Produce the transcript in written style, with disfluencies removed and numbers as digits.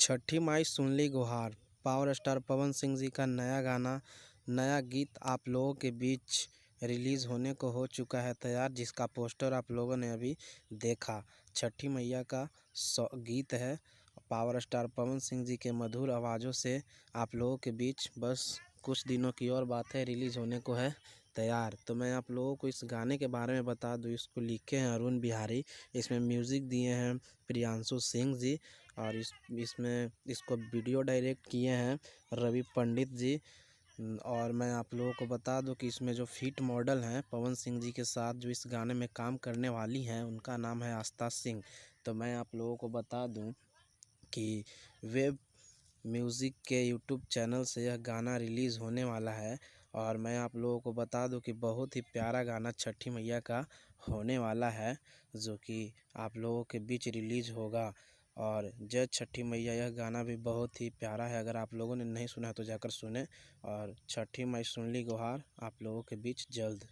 छठी माई सुन ली गुहार। Power star Pawan Singh ji का नया गीत आप लोगों के बीच रिलीज़ होने को हो चुका है तैयार, जिसका पोस्टर आप लोगों ने अभी देखा। छठी मैया का गीत है। पावर स्टार पवन सिंह जी के मधुर आवाज़ों से आप लोगों के बीच बस कुछ दिनों की और बात है, रिलीज़ होने को है तैयार। तो मैं आप लोगों को इस गाने के बारे में बता दूं, इसको लिखे हैं अरुण बिहारी, इसमें म्यूज़िक दिए हैं प्रियांशु सिंह जी, और इसमें इसको वीडियो डायरेक्ट किए हैं रवि पंडित जी। और मैं आप लोगों को बता दूं कि इसमें जो फीट मॉडल हैं पवन सिंह जी के साथ जो इस गाने में काम करने वाली हैं, उनका नाम है आस्था सिंह। तो मैं आप लोगों को बता दूं कि वेब म्यूज़िक के यूट्यूब चैनल से यह गाना रिलीज़ होने वाला है। और मैं आप लोगों को बता दूं कि बहुत ही प्यारा गाना छठी मैया का होने वाला है, जो कि आप लोगों के बीच रिलीज़ होगा। और जय छठी मैया यह गाना भी बहुत ही प्यारा है, अगर आप लोगों ने नहीं सुना है तो जाकर सुने। और छठी माई सुन ली गुहार आप लोगों के बीच जल्द।